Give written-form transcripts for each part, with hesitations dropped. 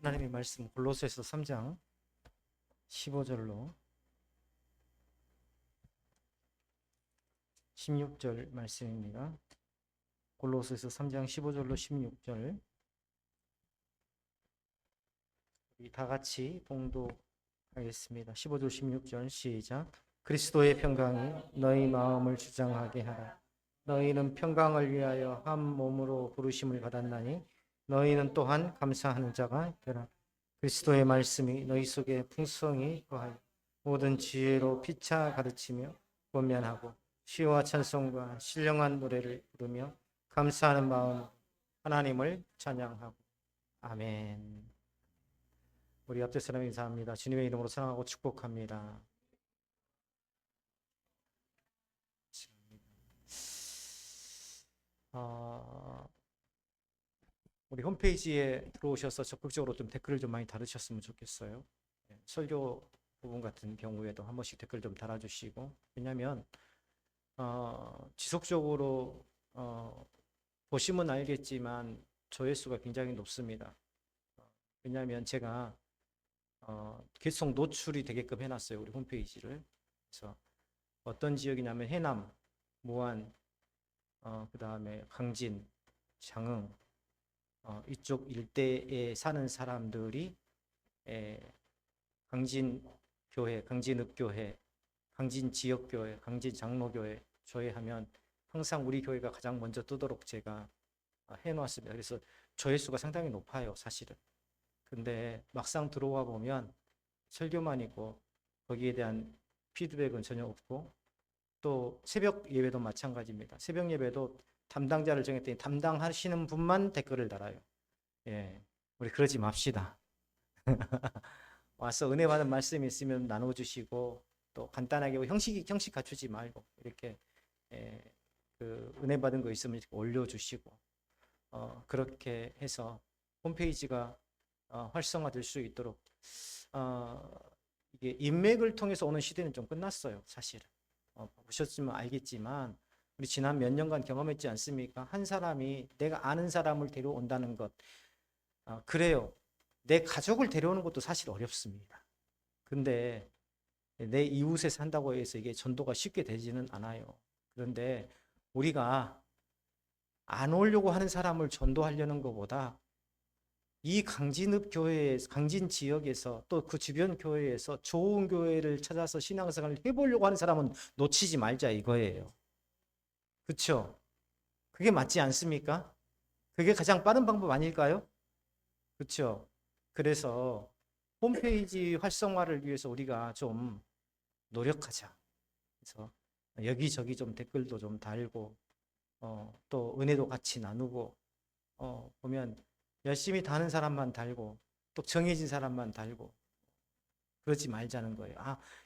하나님의 말씀 골로새서 3장 15절로 16절 말씀입니다. 골로새서 3장 15절로 16절 우리 다 같이 봉독하겠습니다. 15절 16절 시작. 그리스도의 평강이 너희 마음을 주장하게 하라. 너희는 평강을 위하여 한 몸으로 부르심을 받았나니 너희는 또한 감사하는 자가 되라. 그리스도의 말씀이 너희 속에 풍성히 거하여 모든 지혜로 피차 가르치며 권면하고 시와 찬송과 신령한 노래를 부르며 감사하는 마음 하나님을 찬양하고. 아멘. 우리 옆에 사람 인사합니다. 주님의 이름으로 사랑하고 축복합니다. 우리 홈페이지에 들어오셔서 적극적으로 좀 댓글을 좀 많이 달으셨으면 좋겠어요. 설교 부분 같은 경우에도 한 번씩 댓글 좀 달아주시고, 왜냐하면 지속적으로 보시면 알겠지만 조회수가 굉장히 높습니다. 왜냐하면 제가 계속 노출이 되게끔 해놨어요, 우리 홈페이지를. 그래서 어떤 지역이냐면 해남, 무안, 그 다음에 강진, 장흥, 이쪽 일대에 사는 사람들이 강진 교회, 강진읍교회, 강진 지역교회, 강진 장로교회 조회하면 항상 우리 교회가 가장 먼저 뜨도록 제가 해놓았습니다. 그래서 조회수가 상당히 높아요, 사실은. 근데 막상 들어와 보면 설교만 있고 거기에 대한 피드백은 전혀 없고, 또 새벽 예배도 마찬가지입니다. 새벽 예배도 담당자를 정했더니 담당하시는 분만 댓글을 달아요. 우리 그러지 맙시다. 와서 은혜 받은 말씀이 있으면 나눠주시고, 또 간단하게 형식 갖추지 말고 이렇게 그 은혜 받은 거 있으면 이렇게 올려주시고, 그렇게 해서 홈페이지가 활성화될 수 있도록. 이게 인맥을 통해서 오는 시대는 좀 끝났어요, 사실은. 보셨으면 알겠지만 우리 지난 몇 년간 경험했지 않습니까? 한 사람이 내가 아는 사람을 데려온다는 것, 그래요. 내 가족을 데려오는 것도 사실 어렵습니다. 근데 내 이웃에 산다고 해서 이게 전도가 쉽게 되지는 않아요. 그런데 우리가 안 오려고 하는 사람을 전도하려는 것보다 이 강진읍 교회, 강진 지역에서 또 그 주변 교회에서 좋은 교회를 찾아서 신앙생활을 해보려고 하는 사람은 놓치지 말자 이거예요. 그렇죠? 그게 맞지 않습니까? 그게 가장 빠른 방법 아닐까요? 그렇죠? 그래서 홈페이지 활성화를 위해서 우리가 좀 노력하자. 그래서 여기저기 좀 댓글도 좀 달고, 또 은혜도 같이 나누고, 보면 열심히 다는 사람만 달고 또 정해진 사람만 달고 그러지 말자는 거예요.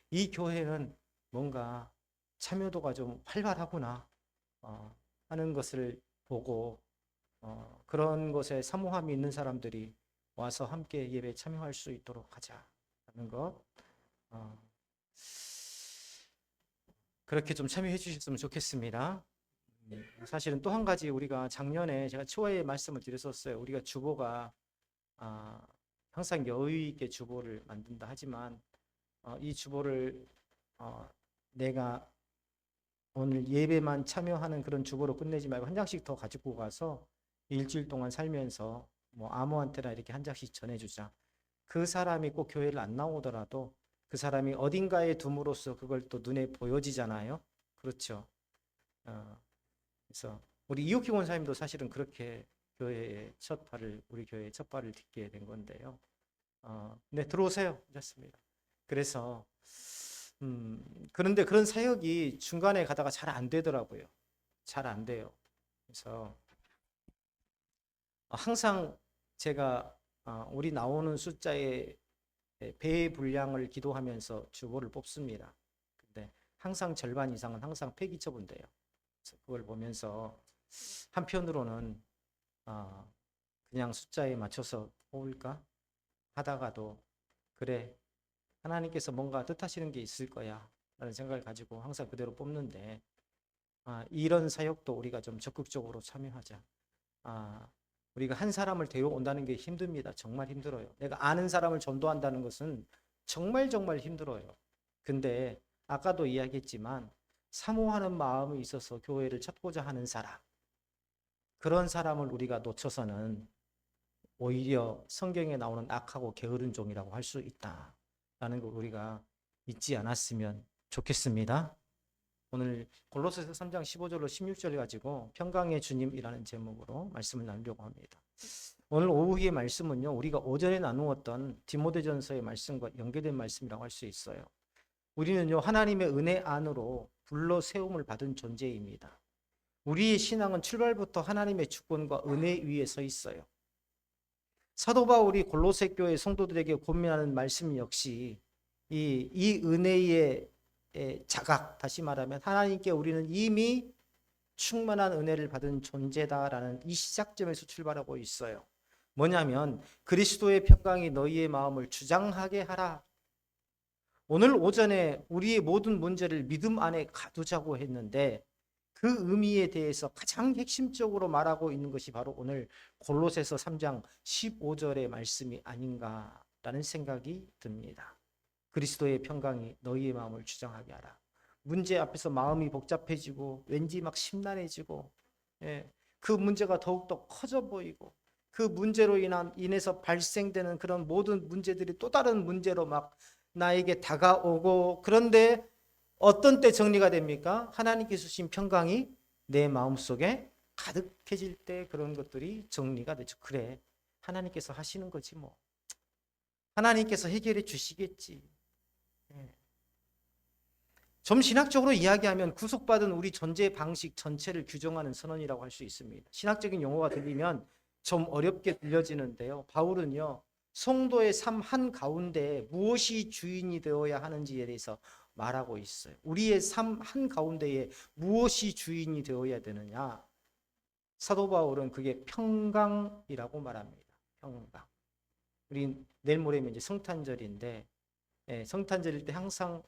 이 교회는 뭔가 참여도가 좀 활발하구나 하는 것을 보고, 그런 것에 사모함이 있는 사람들이 와서 함께 예배에 참여할 수 있도록 하자는 것, 그렇게 좀 참여해 주셨으면 좋겠습니다. 사실은 또 한 가지, 우리가 작년에 제가 초에 말씀을 드렸었어요. 우리가 주보가 항상 여유 있게 주보를 만든다 하지만, 이 주보를 내가 오늘 예배만 참여하는 그런 주보로 끝내지 말고 한 장씩 더 가지고 가서 일주일 동안 살면서 뭐 아무한테나 이렇게 한 장씩 전해주자. 그 사람이 꼭 교회를 안 나오더라도 그 사람이 어딘가에 둠으로써 그걸 또 눈에 보여지잖아요. 그렇죠. 그래서 우리 이옥희 권사님도 사실은 그렇게 우리 교회의 첫 발을 딛게 된 건데요. 네, 들어오세요. 좋습니다. 그래서 그런데 그런 사역이 중간에 가다가 잘 안 되더라고요. 잘 안 돼요. 그래서 항상 제가 우리 나오는 숫자의 배 분량을 기도하면서 주보를 뽑습니다. 근데 항상 절반 이상은 항상 폐기 처분돼요. 그래서 그걸 보면서 한편으로는 그냥 숫자에 맞춰서 뽑을까 하다가도, 그래, 하나님께서 뭔가 뜻하시는 게 있을 거야 라는 생각을 가지고 항상 그대로 뽑는데, 이런 사역도 우리가 좀 적극적으로 참여하자. 우리가 한 사람을 데려온다는 게 힘듭니다. 정말 힘들어요. 내가 아는 사람을 전도한다는 것은 정말 정말 힘들어요. 근데 아까도 이야기했지만 사모하는 마음이 있어서 교회를 찾고자 하는 사람, 그런 사람을 우리가 놓쳐서는 오히려 성경에 나오는 악하고 게으른 종이라고 할 수 있다라는 걸 우리가 잊지 않았으면 좋겠습니다. 오늘 골로새서 3장 15절로 16절 가지고 평강의 주님이라는 제목으로 말씀을 나누려고 합니다. 오늘 오후의 말씀은요, 우리가 오전에 나누었던 디모데전서의 말씀과 연계된 말씀이라고 할 수 있어요. 우리는요, 하나님의 은혜 안으로 불러 세움을 받은 존재입니다. 우리의 신앙은 출발부터 하나님의 주권과 은혜 위에 서 있어요. 사도 바울이 골로새 교회 성도들에게 고민하는 말씀 역시 이 은혜의 자각, 다시 말하면 하나님께 우리는 이미 충만한 은혜를 받은 존재다라는 이 시작점에서 출발하고 있어요. 뭐냐면 그리스도의 평강이 너희의 마음을 주장하게 하라. 오늘 오전에 우리의 모든 문제를 믿음 안에 가두자고 했는데 그 의미에 대해서 가장 핵심적으로 말하고 있는 것이 바로 오늘 골로새서 3장 15절의 말씀이 아닌가라는 생각이 듭니다. 그리스도의 평강이 너희의 마음을 주장하게 하라. 문제 앞에서 마음이 복잡해지고 왠지 막 심란해지고, 그 문제가 더욱더 커져 보이고 그 문제로 인해서 발생되는 그런 모든 문제들이 또 다른 문제로 막 나에게 다가오고, 그런데 어떤 때 정리가 됩니까? 하나님께서 주신 평강이 내 마음속에 가득해질 때 그런 것들이 정리가 되죠. 그래, 하나님께서 하시는 거지 뭐. 하나님께서 해결해 주시겠지. 좀 신학적으로 이야기하면 구속받은 우리 존재 방식 전체를 규정하는 선언이라고 할 수 있습니다. 신학적인 용어가 들리면 좀 어렵게 들려지는데요. 바울은요, 성도의 삶 한가운데 무엇이 주인이 되어야 하는지에 대해서 말하고 있어요. 우리의 삶 한가운데에 무엇이 주인이 되어야 되느냐? 사도 바울은 그게 평강이라고 말합니다. 평강. 우리 내일 모레면 이제 성탄절인데, 성탄절일 때 항상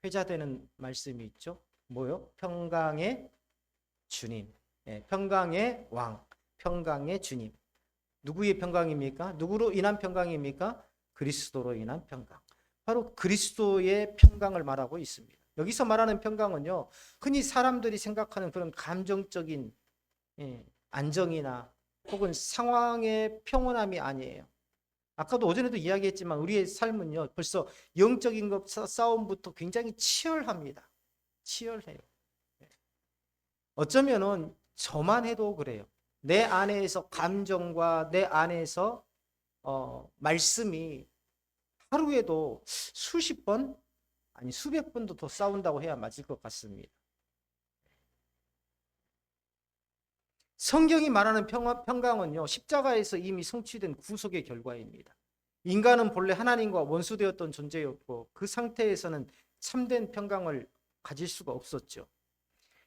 회자되는 말씀이 있죠. 뭐요? 평강의 주님, 평강의 왕, 평강의 주님. 누구의 평강입니까? 누구로 인한 평강입니까? 그리스도로 인한 평강. 바로 그리스도의 평강을 말하고 있습니다. 여기서 말하는 평강은요, 흔히 사람들이 생각하는 그런 감정적인 안정이나 혹은 상황의 평온함이 아니에요. 아까도 오전에도 이야기했지만 우리의 삶은요, 벌써 영적인 것 싸움부터 굉장히 치열합니다. 치열해요. 어쩌면은 저만 해도 그래요. 내 안에서 감정과 내 안에서 말씀이 하루에도 수십 번, 아니 수백 번도 더 싸운다고 해야 맞을 것 같습니다. 성경이 말하는 평강은요, 십자가에서 이미 성취된 구속의 결과입니다. 인간은 본래 하나님과 원수되었던 존재였고 그 상태에서는 참된 평강을 가질 수가 없었죠.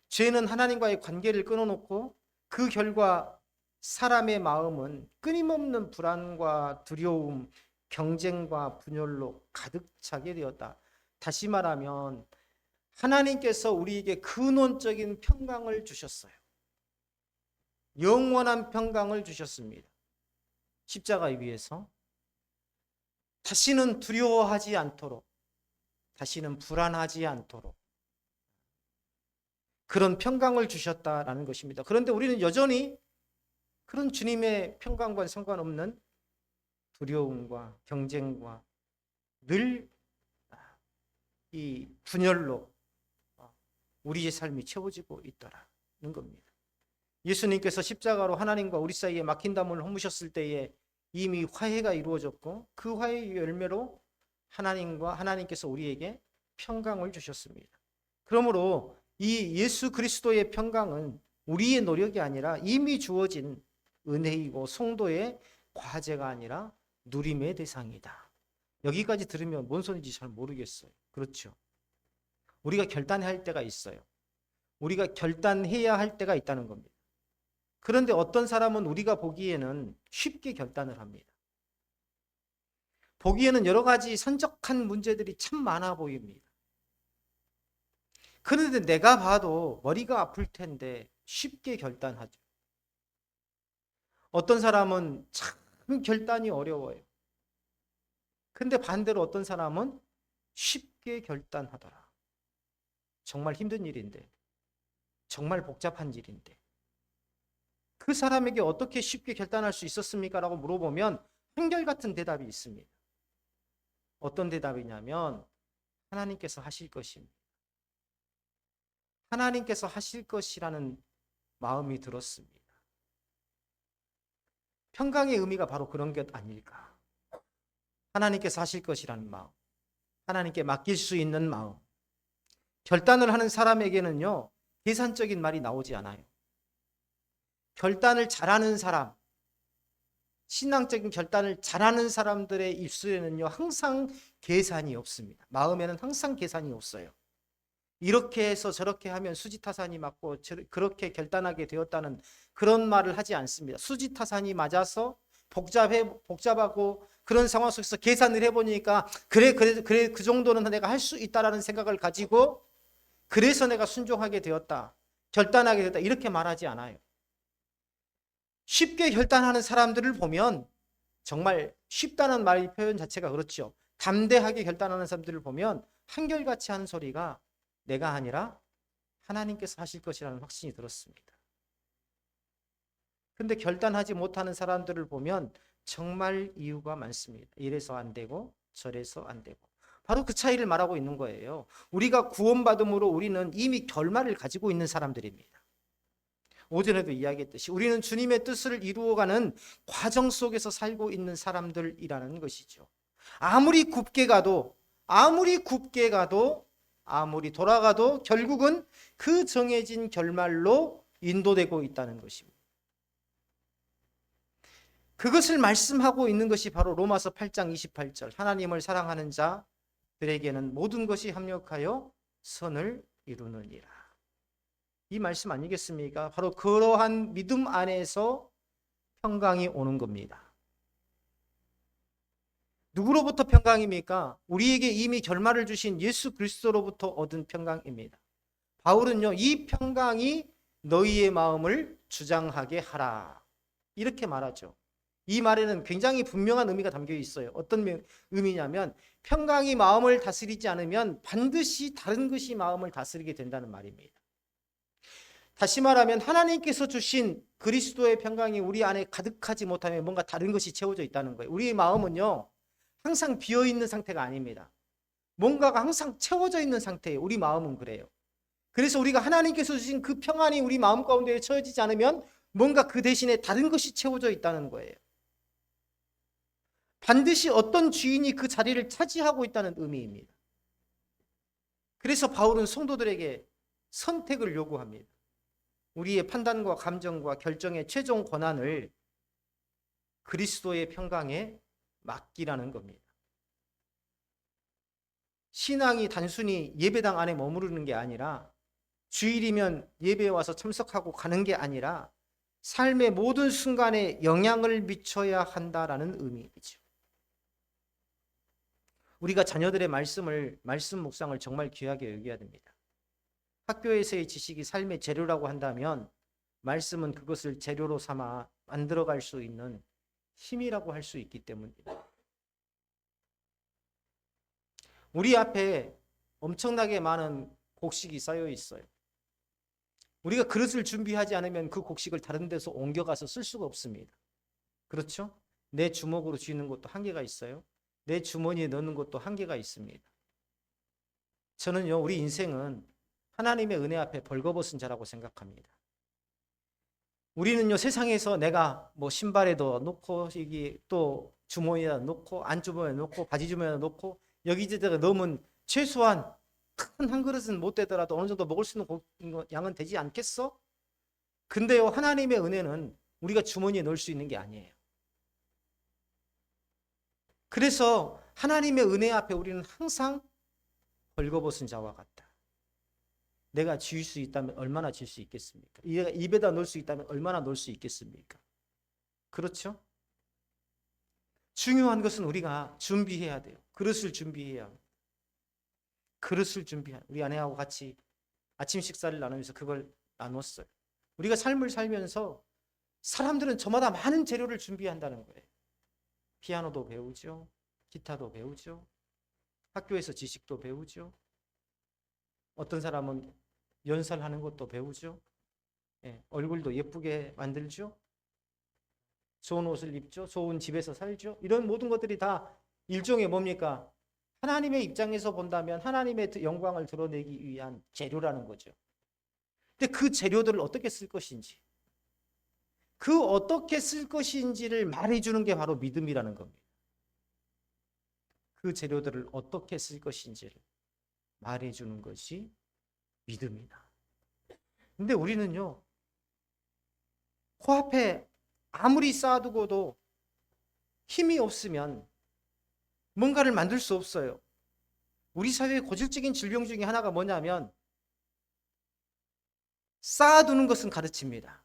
죄는 하나님과의 관계를 끊어놓고 그 결과 사람의 마음은 끊임없는 불안과 두려움, 경쟁과 분열로 가득 차게 되었다. 다시 말하면 하나님께서 우리에게 근원적인 평강을 주셨어요. 영원한 평강을 주셨습니다. 십자가 위에서 다시는 두려워하지 않도록, 다시는 불안하지 않도록 그런 평강을 주셨다라는 것입니다. 그런데 우리는 여전히 그런 주님의 평강과 상관없는 두려움과 경쟁과 늘 이 분열로 우리의 삶이 채워지고 있더라는 겁니다. 예수님께서 십자가로 하나님과 우리 사이에 막힌 담을 허무셨을 때에 이미 화해가 이루어졌고 그 화해의 열매로 하나님께서 우리에게 평강을 주셨습니다. 그러므로 이 예수 그리스도의 평강은 우리의 노력이 아니라 이미 주어진 은혜이고 성도의 과제가 아니라 누림의 대상이다. 여기까지 들으면 뭔 소리인지 잘 모르겠어요. 그렇죠? 우리가 결단해야 할 때가 있어요. 우리가 결단해야 할 때가 있다는 겁니다. 그런데 어떤 사람은 우리가 보기에는 쉽게 결단을 합니다. 보기에는 여러 가지 산적한 문제들이 참 많아 보입니다. 그런데 내가 봐도 머리가 아플 텐데 쉽게 결단하죠. 어떤 사람은 참 결단이 어려워요. 근데 반대로 어떤 사람은 쉽게 결단하더라. 정말 힘든 일인데, 정말 복잡한 일인데 그 사람에게 어떻게 쉽게 결단할 수 있었습니까? 라고 물어보면 한결같은 대답이 있습니다. 어떤 대답이냐면 하나님께서 하실 것입니다. 하나님께서 하실 것이라는 마음이 들었습니다. 평강의 의미가 바로 그런 것 아닐까. 하나님께서 하실 것이라는 마음, 하나님께 맡길 수 있는 마음. 결단을 하는 사람에게는요, 계산적인 말이 나오지 않아요. 결단을 잘하는 사람, 신앙적인 결단을 잘하는 사람들의 입술에는요, 항상 계산이 없습니다. 마음에는 항상 계산이 없어요. 이렇게 해서 저렇게 하면 수지타산이 맞고 그렇게 결단하게 되었다는 그런 말을 하지 않습니다. 수지타산이 맞아서 복잡하고 그런 상황 속에서 계산을 해보니까 그래 그 정도는 내가 할 수 있다라는 생각을 가지고 그래서 내가 순종하게 되었다. 결단하게 되었다. 이렇게 말하지 않아요. 쉽게 결단하는 사람들을 보면 정말 쉽다는 말 표현 자체가 그렇죠. 담대하게 결단하는 사람들을 보면 한결같이 하는 소리가 내가 아니라 하나님께서 하실 것이라는 확신이 들었습니다. 근데 결단하지 못하는 사람들을 보면 정말 이유가 많습니다. 이래서 안 되고 저래서 안 되고. 바로 그 차이를 말하고 있는 거예요. 우리가 구원받음으로 우리는 이미 결말을 가지고 있는 사람들입니다. 오전에도 이야기했듯이 우리는 주님의 뜻을 이루어가는 과정 속에서 살고 있는 사람들이라는 것이죠. 아무리 굽게 가도 아무리 돌아가도 결국은 그 정해진 결말로 인도되고 있다는 것입니다. 그것을 말씀하고 있는 것이 바로 로마서 8장 28절. 하나님을 사랑하는 자들에게는 모든 것이 합력하여 선을 이루느니라. 이 말씀 아니겠습니까? 바로 그러한 믿음 안에서 평강이 오는 겁니다. 누구로부터 평강입니까? 우리에게 이미 결말을 주신 예수 그리스도로부터 얻은 평강입니다. 바울은요, 이 평강이 너희의 마음을 주장하게 하라. 이렇게 말하죠. 이 말에는 굉장히 분명한 의미가 담겨 있어요. 어떤 의미냐면 평강이 마음을 다스리지 않으면 반드시 다른 것이 마음을 다스리게 된다는 말입니다. 다시 말하면 하나님께서 주신 그리스도의 평강이 우리 안에 가득하지 못하면 뭔가 다른 것이 채워져 있다는 거예요. 우리의 마음은요, 항상 비어있는 상태가 아닙니다. 뭔가가 항상 채워져 있는 상태예요. 우리 마음은 그래요. 그래서 우리가 하나님께서 주신 그 평안이 우리 마음 가운데 채워지지 않으면 뭔가 그 대신에 다른 것이 채워져 있다는 거예요. 반드시 어떤 주인이 그 자리를 차지하고 있다는 의미입니다. 그래서 바울은 성도들에게 선택을 요구합니다. 우리의 판단과 감정과 결정의 최종 권한을 그리스도의 평강에 맡기라는 겁니다. 신앙이 단순히 예배당 안에 머무르는 게 아니라 주일이면 예배에 와서 참석하고 가는 게 아니라 삶의 모든 순간에 영향을 미쳐야 한다라는 의미이죠. 우리가 자녀들의 말씀 묵상을 정말 귀하게 여겨야 됩니다. 학교에서의 지식이 삶의 재료라고 한다면 말씀은 그것을 재료로 삼아 만들어갈 수 있는 힘이라고 할 수 있기 때문입니다. 우리 앞에 엄청나게 많은 곡식이 쌓여 있어요. 우리가 그릇을 준비하지 않으면 그 곡식을 다른 데서 옮겨가서 쓸 수가 없습니다. 그렇죠? 내 주먹으로 쥐는 것도 한계가 있어요. 내 주머니에 넣는 것도 한계가 있습니다. 저는요, 우리 인생은 하나님의 은혜 앞에 벌거벗은 자라고 생각합니다. 우리는요, 세상에서 내가 뭐 신발에도 놓고 여기 또 주머니에다 놓고 안주머니에 놓고 바지 주머니에 놓고 여기저기 넣으면 최소한 큰 한 그릇은 못 되더라도 어느 정도 먹을 수 있는 양은 되지 않겠어? 근데요, 하나님의 은혜는 우리가 주머니에 넣을 수 있는 게 아니에요. 그래서 하나님의 은혜 앞에 우리는 항상 벌거벗은 자와 같다. 내가 쥐을 수 있다면 얼마나 쥐을 수 있겠습니까? 입에다 넣을 수 있다면 얼마나 넣을 수 있겠습니까? 그렇죠? 중요한 것은 우리가 준비해야 돼요. 그릇을 준비해야 합니다. 그릇을 준비한 우리 아내하고 같이 아침 식사를 나누면서 그걸 나눴어요. 우리가 삶을 살면서 사람들은 저마다 많은 재료를 준비한다는 거예요. 피아노도 배우죠. 기타도 배우죠. 학교에서 지식도 배우죠. 어떤 사람은 연설하는 것도 배우죠. 예, 얼굴도 예쁘게 만들죠. 좋은 옷을 입죠. 좋은 집에서 살죠. 이런 모든 것들이 다 일종의 뭡니까? 하나님의 입장에서 본다면 하나님의 영광을 드러내기 위한 재료라는 거죠. 근데 그 재료들을 어떻게 쓸 것인지, 그 어떻게 쓸 것인지를 말해주는 게 바로 믿음이라는 겁니다. 그 재료들을 어떻게 쓸 것인지를 말해주는 것이 믿음이다. 근데 우리는요, 코앞에 아무리 쌓아두고도 힘이 없으면 뭔가를 만들 수 없어요. 우리 사회의 고질적인 질병 중에 하나가 뭐냐면 쌓아두는 것은 가르칩니다.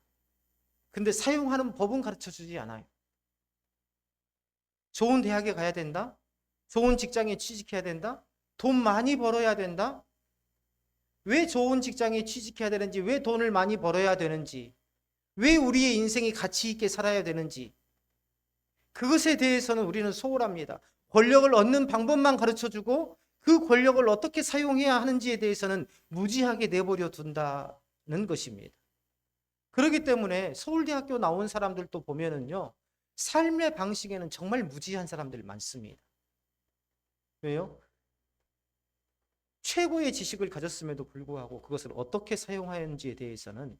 근데 사용하는 법은 가르쳐주지 않아요. 좋은 대학에 가야 된다? 좋은 직장에 취직해야 된다? 돈 많이 벌어야 된다? 왜 좋은 직장에 취직해야 되는지, 왜 돈을 많이 벌어야 되는지, 왜 우리의 인생이 가치 있게 살아야 되는지, 그것에 대해서는 우리는 소홀합니다. 권력을 얻는 방법만 가르쳐주고 그 권력을 어떻게 사용해야 하는지에 대해서는 무지하게 내버려 둔다는 것입니다. 그렇기 때문에 서울대학교 나온 사람들도 보면은요, 삶의 방식에는 정말 무지한 사람들 많습니다. 왜요? 최고의 지식을 가졌음에도 불구하고 그것을 어떻게 사용하는지에 대해서는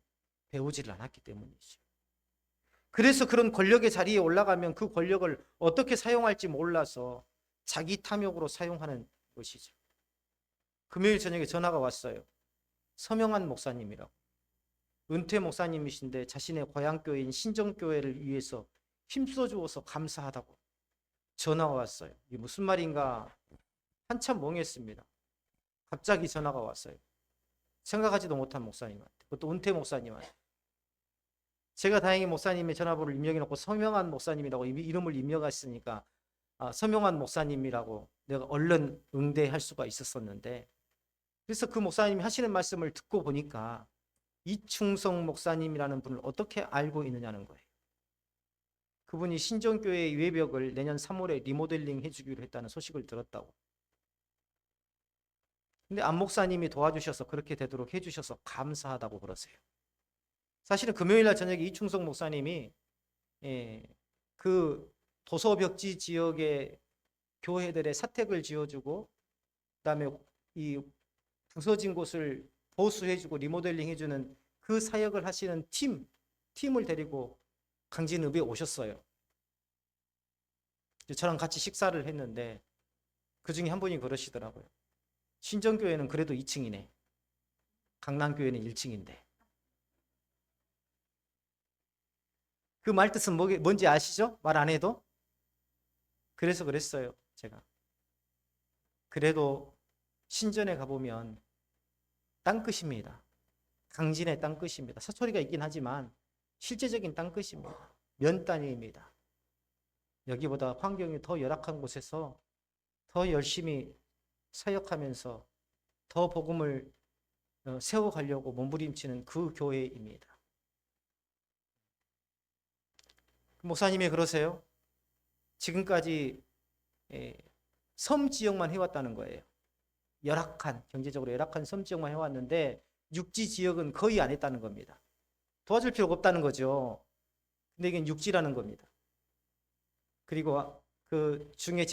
배우지를 않았기 때문이죠. 그래서 그런 권력의 자리에 올라가면 그 권력을 어떻게 사용할지 몰라서 자기 탐욕으로 사용하는 것이죠. 금요일 저녁에 전화가 왔어요. 서명한 목사님이라고. 은퇴 목사님이신데 자신의 고향교회인 신정교회를 위해서 힘써주어서 감사하다고 전화가 왔어요. 이게 무슨 말인가 한참 멍했습니다. 갑자기 전화가 왔어요. 생각하지도 못한 목사님한테, 그것도 은퇴 목사님한테. 제가 다행히 목사님의 전화번호를 입력해놓고 서명한 목사님이라고 이름을 입력했으니까 서명한 목사님이라고 내가 얼른 응대할 수가 있었었는데, 그래서 그 목사님이 하시는 말씀을 듣고 보니까 이충성 목사님이라는 분을 어떻게 알고 있느냐는 거예요. 그분이 신정교회의 외벽을 내년 3월에 리모델링 해주기로 했다는 소식을 들었다고. 근데 안 목사님이 도와주셔서 그렇게 되도록 해주셔서 감사하다고 그러세요. 사실은 금요일날 저녁에 이충성 목사님이 그 도서벽지 지역의 교회들의 사택을 지어주고 그다음에 이 부서진 곳을 보수해주고 리모델링 해주는 그 사역을 하시는 팀을 데리고 강진읍에 오셨어요. 저랑 같이 식사를 했는데 그 중에 한 분이 그러시더라고요. 신정교회는 그래도 2층이네. 강남교회는 1층인데. 그 말뜻은 뭔지 아시죠? 말 안 해도? 그래서 그랬어요, 제가. 그래도 신전에 가보면 땅끝입니다. 강진의 땅끝입니다. 사소리가 있긴 하지만 실제적인 땅끝입니다. 면 단위입니다. 여기보다 환경이 더 열악한 곳에서 더 열심히 사역하면서 더 복음을 세워가려고 몸부림치는 그 교회입니다. 목사님이 그러세요. 지금까지 섬 지역만 해왔다는 거예요. 경제적으로 열악한 섬 지역만 해왔는데 육지 지역은 거의 안 했다는 겁니다. 도와줄 필요가 없다는 거죠. 근데 이게 육지라는 겁니다. 그리고 그 중에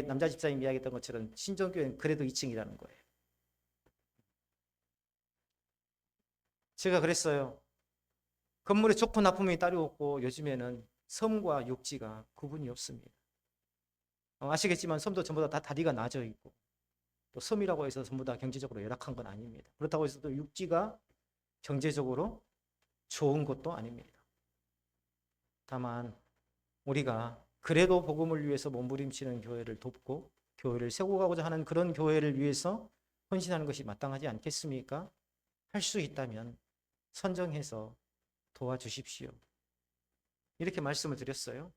남자 집사님이 이야기했던 것처럼 신정교회는 그래도 2층이라는 거예요. 제가 그랬어요. 건물에 좋고 나쁨이 따로 없고 요즘에는 섬과 육지가 구분이 없습니다. 아시겠지만 섬도 전부 다 다리가 낮아 있고 또 섬이라고 해서 전부 다 경제적으로 열악한 건 아닙니다. 그렇다고 해서 또 육지가 경제적으로 좋은 것도 아닙니다. 다만 우리가 그래도 복음을 위해서 몸부림치는 교회를 돕고 교회를 세워가고자 하는 그런 교회를 위해서 헌신하는 것이 마땅하지 않겠습니까? 할 수 있다면 선정해서 도와주십시오. 이렇게 말씀을 드렸어요.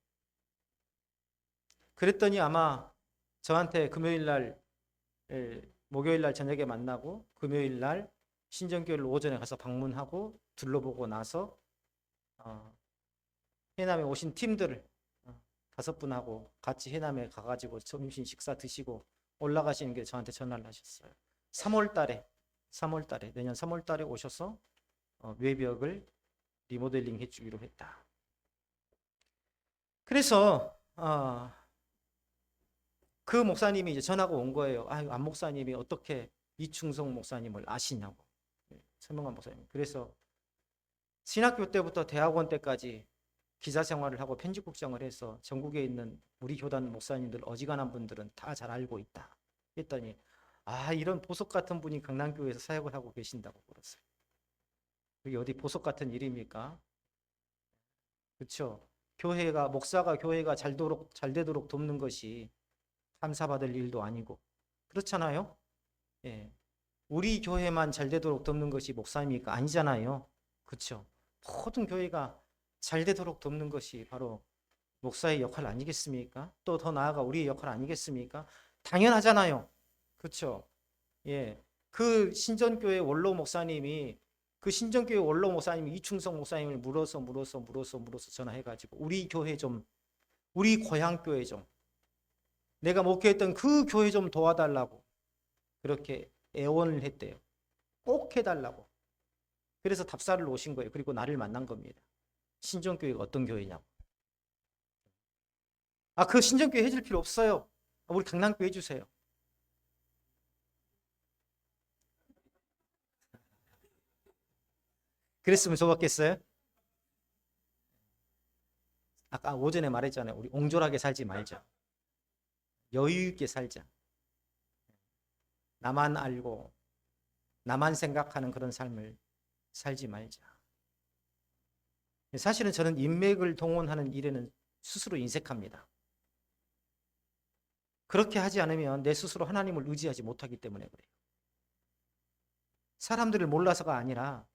그랬더니 아마 저한테 목요일날 저녁에 만나고 금요일날 신정교회를 오전에 가서 방문하고 둘러보고 나서 해남에 오신 팀들을 5분하고 같이 해남에 가가지고 점심 식사 드시고 올라가시는 게 저한테 전화를 하셨어요. 3월 달에 내년 3월 달에 오셔서 외벽을 리모델링 해주기로 했다. 그래서 그 목사님이 이제 전화가 온 거예요. 안 목사님이 어떻게 이충성 목사님을 아시냐고. 설명한 목사님. 그래서 신학교 때부터 대학원 때까지 기자 생활을 하고 편집국장을 해서 전국에 있는 우리 교단 목사님들 어지간한 분들은 다 잘 알고 있다. 했더니 이런 보석 같은 분이 강남교회에서 사역을 하고 계신다고 그랬어요. 그게 어디 보석 같은 일입니까? 그렇죠. 목사가 교회가 잘 되도록 돕는 것이 감사받을 일도 아니고 그렇잖아요. 예. 우리 교회만 잘 되도록 돕는 것이 목사입니까? 아니잖아요. 그렇죠. 모든 교회가 잘 되도록 돕는 것이 바로 목사의 역할 아니겠습니까? 또 더 나아가 우리의 역할 아니겠습니까? 당연하잖아요. 그렇죠. 예. 그 신전교회 원로 목사님이 이충성 목사님을 물어서 전화해가지고 우리 교회 좀, 우리 고향 교회 좀, 내가 목회했던 그 교회 좀 도와달라고 그렇게 애원을 했대요. 꼭 해달라고. 그래서 답사를 오신 거예요. 그리고 나를 만난 겁니다. 신전교회가 어떤 교회냐고. 그 신전교회 해줄 필요 없어요. 우리 강남교회 해주세요. 그랬으면 좋았겠어요? 아까 오전에 말했잖아요. 우리 옹졸하게 살지 말자. 여유 있게 살자. 나만 알고 나만 생각하는 그런 삶을 살지 말자. 사실은 저는 인맥을 동원하는 일에는 스스로 인색합니다. 그렇게 하지 않으면 내 스스로 하나님을 의지하지 못하기 때문에 그래요. 사람들을 몰라서가 아니라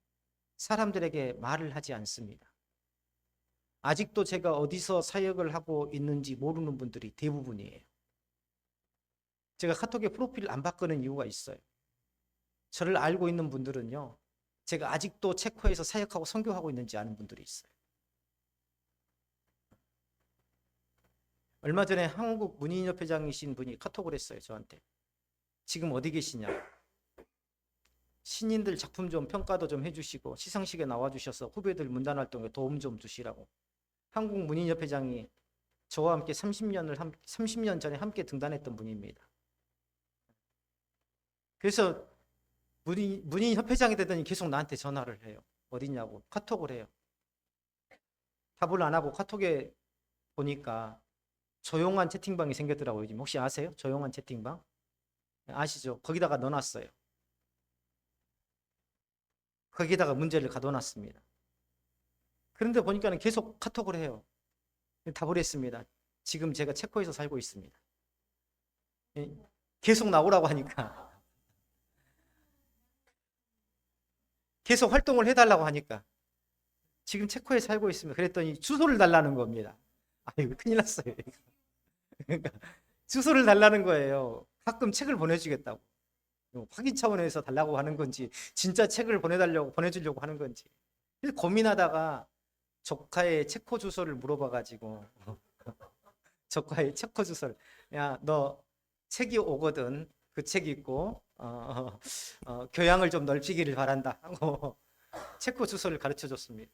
사람들에게 말을 하지 않습니다. 아직도 제가 어디서 사역을 하고 있는지 모르는 분들이 대부분이에요. 제가 카톡에 프로필을 안 바꾸는 이유가 있어요. 저를 알고 있는 분들은요, 제가 아직도 체코에서 사역하고 선교하고 있는지 아는 분들이 있어요. 얼마 전에 한국 문인협회장이신 분이 카톡을 했어요, 저한테. 지금 어디 계시냐? 신인들 작품 좀 평가도 좀 해주시고 시상식에 나와주셔서 후배들 문단활동에 도움 좀 주시라고. 한국 문인협회장이 저와 함께 30년 전에 함께 등단했던 분입니다. 그래서 문인협회장이 되더니 계속 나한테 전화를 해요. 어디냐고 카톡을 해요. 답을 안 하고 카톡에 보니까 조용한 채팅방이 생겼더라고요. 지금 혹시 아세요? 조용한 채팅방? 아시죠? 거기다가 넣어놨어요. 거기다가 문제를 가둬놨습니다. 그런데 보니까는 계속 카톡을 해요. 답을 했습니다. 지금 제가 체코에서 살고 있습니다. 계속 나오라고 하니까 계속 활동을 해달라고 하니까 지금 체코에 살고 있습니다. 그랬더니 주소를 달라는 겁니다. 이거 큰일 났어요. 그러니까 주소를 달라는 거예요. 가끔 책을 보내주겠다고. 확인 차원에서 달라고 하는 건지 진짜 책을 보내주려고 하는 건지 고민하다가 조카의 체코 주소를 물어봐가지고 조카의 체코 주소를, 야, 너 책이 오거든. 그 책 읽고 교양을 좀 넓히기를 바란다 하고 체코 주소를 가르쳐 줬습니다.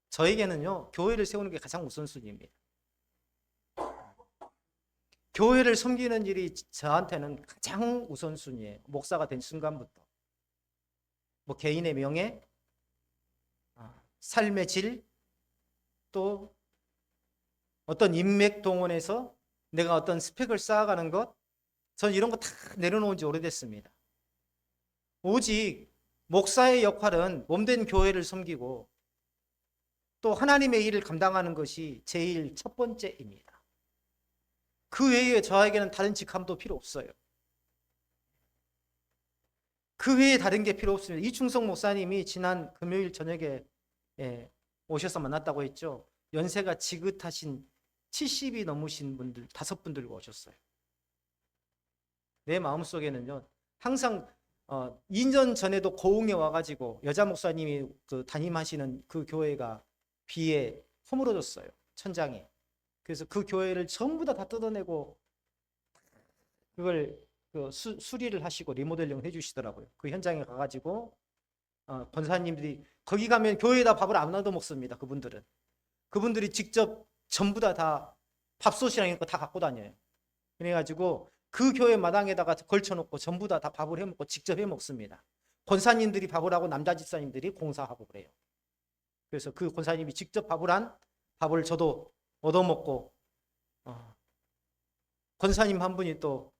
저에게는요, 교회를 세우는 게 가장 우선순위입니다. 교회를 섬기는 일이 저한테는 가장 우선순위예요. 목사가 된 순간부터. 개인의 명예, 삶의 질, 또 어떤 인맥 동원해서 내가 어떤 스펙을 쌓아가는 것, 저는 이런 거 다 내려놓은 지 오래됐습니다. 오직 목사의 역할은 몸된 교회를 섬기고 또 하나님의 일을 감당하는 것이 제일 첫 번째입니다. 그 외에 저에게는 다른 직함도 필요 없어요. 그 외에 다른 게 필요 없습니다. 이충성 목사님이 지난 금요일 저녁에 오셔서 만났다고 했죠. 연세가 지긋하신 70이 넘으신 분들 5분들과 오셨어요. 내 마음속에는요, 항상 2년 전에도 고흥에 와가지고 여자 목사님이 그 담임하시는 그 교회가 비에 허물어졌어요. 천장이. 그래서 그 교회를 전부 다 뜯어내고 그걸 수리를 하시고 리모델링을 해주시더라고요. 그 현장에 가가지고 권사님들이 거기 가면 교회에다 밥을 안 놔둬 먹습니다. 그분들이 직접 전부 다 밥솥이랑 이런 거 다 갖고 다녀요. 그래가지고 그 교회 마당에다가 걸쳐놓고 전부 다 밥을 해먹고 직접 해먹습니다. 권사님들이 밥을 하고 남자 집사님들이 공사하고 그래요. 그래서 그 권사님이 직접 밥을 저도 얻어먹고 권사님 한 분이 또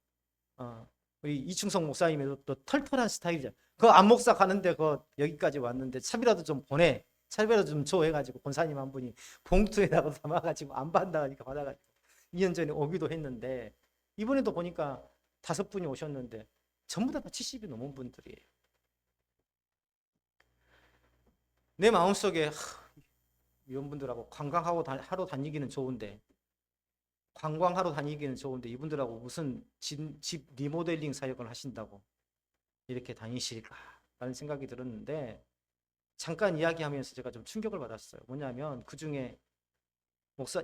우리 이충성 목사님도 또 털털한 스타일이죠. 그 안목사 가는데 여기까지 왔는데 차비라도 좀 보내, 차비라도 좀 줘 해가지고 권사님 한 분이 봉투에다가 담아가지고 안 받는다니까 받아가지고 2년 전에 오기도 했는데 이번에도 보니까 5분이 오셨는데 전부 다 70이 넘은 분들이에요. 내 마음속에 이런 분들하고 관광하고 하러 다니기는 좋은데 이분들하고 무슨 집 리모델링 사역을 하신다고 이렇게 다니실까라는 생각이 들었는데 잠깐 이야기하면서 제가 좀 충격을 받았어요. 뭐냐면 그중에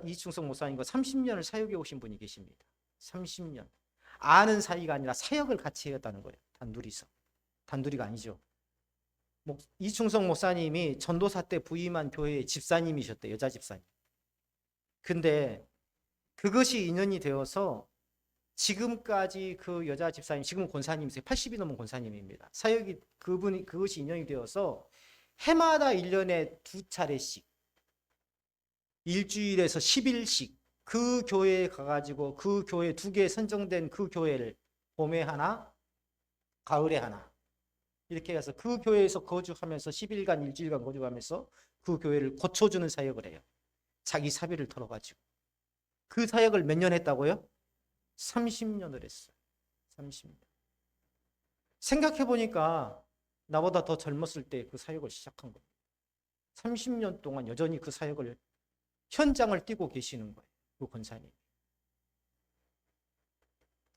이충성 목사님과 30년을 사역해 오신 분이 계십니다. 30년. 아는 사이가 아니라 사역을 같이 했다는 거예요. 단둘이가 아니죠. 이충성 목사님이 전도사 때 부임한 교회의 집사님이셨대요. 여자 집사님. 근데 그것이 인연이 되어서 지금까지 그 여자 집사님, 지금 권사님이세요. 80이 넘은 권사님입니다. 사역이 그것이 인연이 되어서 해마다 1년에 2차례씩 일주일에서 10일씩 그 교회에 가가지고 그 교회 2개 선정된 그 교회를 봄에 하나, 가을에 하나 이렇게 해서 그 교회에서 거주하면서 10일간 일주일간 거주하면서 그 교회를 고쳐주는 사역을 해요. 자기 사비를 털어가지고. 그 사역을 몇 년 했다고요? 30년을 했어요. 30년. 생각해보니까 나보다 더 젊었을 때 그 사역을 시작한 겁니다. 30년 동안 여전히 그 사역을 현장을 뛰고 계시는 거예요. 그 권사님.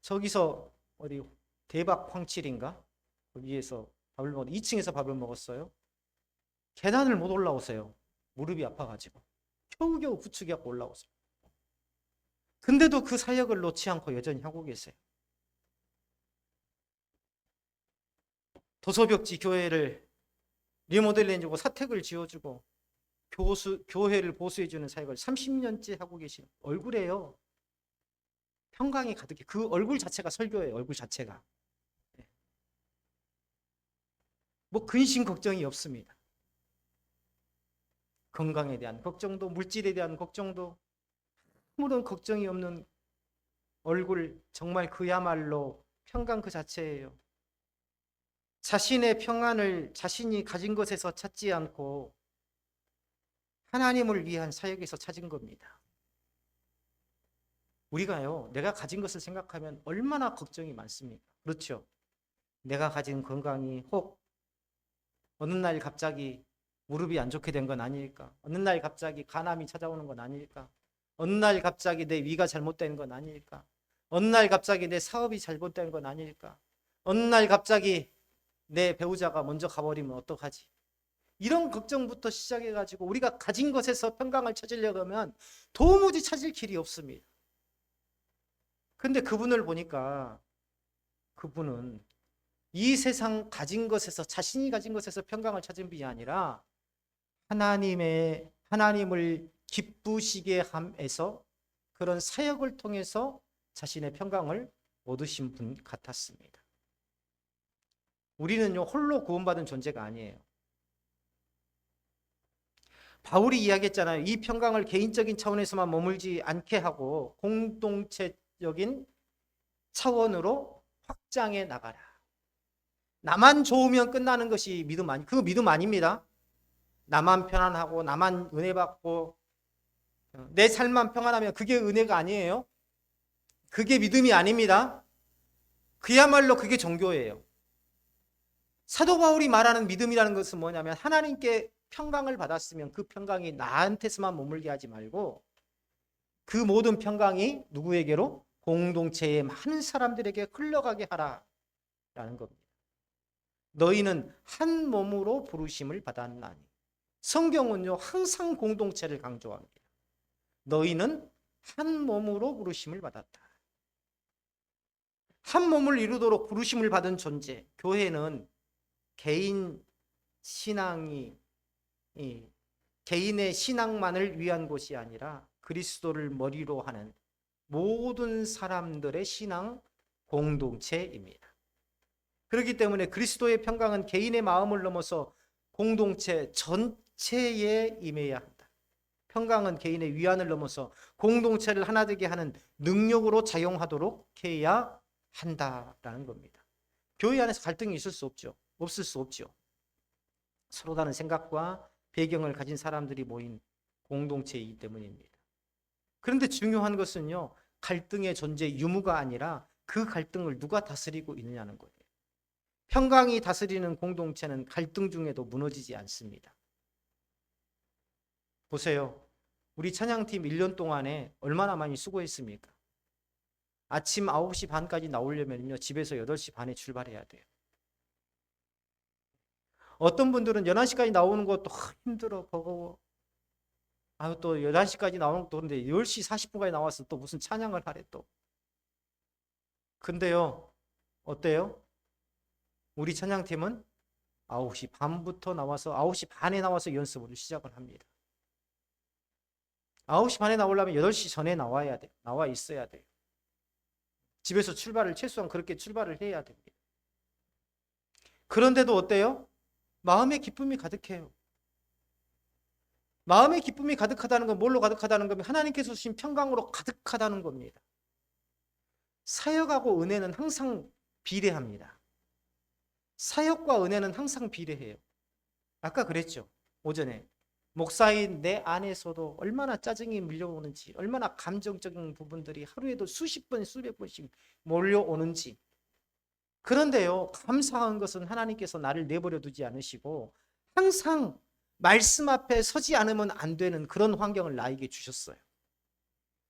저기서 어디 대박 황칠인가? 거기에서 2층에서 밥을 먹었어요. 계단을 못 올라오세요. 무릎이 아파가지고. 겨우겨우 부축해갖고 올라오세요. 근데도 그 사역을 놓지 않고 여전히 하고 계세요. 도서벽지 교회를 리모델링 해주고 사택을 지어주고 교회를 보수해주는 사역을 30년째 하고 계신 얼굴에요. 평강이 가득해. 그 얼굴 자체가 설교예요. 얼굴 자체가. 뭐 근심 걱정이 없습니다. 건강에 대한 걱정도 물질에 대한 걱정도 아무런 걱정이 없는 얼굴, 정말 그야말로 평강 그 자체예요. 자신의 평안을 자신이 가진 것에서 찾지 않고 하나님을 위한 사역에서 찾은 겁니다. 우리가요, 내가 가진 것을 생각하면 얼마나 걱정이 많습니까? 그렇죠? 내가 가진 건강이 혹 어느 날 갑자기 무릎이 안 좋게 된 건 아닐까? 어느 날 갑자기 간암이 찾아오는 건 아닐까? 어느 날 갑자기 내 위가 잘못된 건 아닐까? 어느 날 갑자기 내 사업이 잘못된 건 아닐까? 어느 날 갑자기 내 배우자가 먼저 가버리면 어떡하지? 이런 걱정부터 시작해가지고 우리가 가진 것에서 평강을 찾으려고 하면 도무지 찾을 길이 없습니다. 근데 그분을 보니까 그분은 이 세상 가진 것에서 자신이 가진 것에서 평강을 찾은 분이 아니라 하나님을 기쁘시게 함에서 그런 사역을 통해서 자신의 평강을 얻으신 분 같았습니다. 우리는요 홀로 구원받은 존재가 아니에요. 바울이 이야기했잖아요. 이 평강을 개인적인 차원에서만 머물지 않게 하고 공동체적인 차원으로 확장해 나가라. 나만 좋으면 끝나는 것이 그거 믿음 아닙니다. 나만 편안하고 나만 은혜 받고 내 삶만 평안하면 그게 은혜가 아니에요. 그게 믿음이 아닙니다. 그야말로 그게 종교예요. 사도 바울이 말하는 믿음이라는 것은 뭐냐면 하나님께 평강을 받았으면 그 평강이 나한테서만 머물게 하지 말고 그 모든 평강이 누구에게로? 공동체의 많은 사람들에게 흘러가게 하라라는 겁니다. 너희는 한 몸으로 부르심을 받았나니. 성경은요, 항상 공동체를 강조합니다. 너희는 한 몸으로 부르심을 받았다. 한 몸을 이루도록 부르심을 받은 존재. 교회는 개인 신앙이 개인의 신앙만을 위한 곳이 아니라 그리스도를 머리로 하는 모든 사람들의 신앙 공동체입니다. 그렇기 때문에 그리스도의 평강은 개인의 마음을 넘어서 공동체 전체에 임해야 한다. 평강은 개인의 위안을 넘어서 공동체를 하나 되게 하는 능력으로 작용하도록 해야 한다라는 겁니다. 교회 안에서 갈등이 있을 수 없죠. 없을 수 없죠. 서로 다른 생각과 배경을 가진 사람들이 모인 공동체이기 때문입니다. 그런데 중요한 것은요, 갈등의 존재 유무가 아니라 그 갈등을 누가 다스리고 있느냐는 거예요. 평강이 다스리는 공동체는 갈등 중에도 무너지지 않습니다. 보세요. 우리 찬양팀 1년 동안에 얼마나 많이 수고했습니까? 아침 9시 반까지 나오려면요, 집에서 8시 반에 출발해야 돼요. 어떤 분들은 11시까지 나오는 것도 힘들어, 버거워. 또 11시까지 나오는 것도 그런데 10시 40분까지 나와서 또 무슨 찬양을 하래 또. 근데요, 어때요? 우리 찬양팀은 9시 반부터 나와서 9시 반에 나와서 연습을 시작을 합니다. 9시 반에 나오려면 8시 전에 나와야 돼. 나와 있어야 돼요. 집에서 출발을 최소한 그렇게 출발을 해야 됩니다. 그런데도 어때요? 마음의 기쁨이 가득해요. 마음의 기쁨이 가득하다는 건 뭘로 가득하다는 거면 하나님께서 주신 평강으로 가득하다는 겁니다. 사역하고 은혜는 항상 비례합니다. 사역과 은혜는 항상 비례해요. 아까 그랬죠. 오전에. 목사인 내 안에서도 얼마나 짜증이 밀려오는지, 얼마나 감정적인 부분들이 하루에도 수십 번, 수백 번씩 몰려오는지. 그런데요, 감사한 것은 하나님께서 나를 내버려 두지 않으시고 항상 말씀 앞에 서지 않으면 안 되는 그런 환경을 나에게 주셨어요.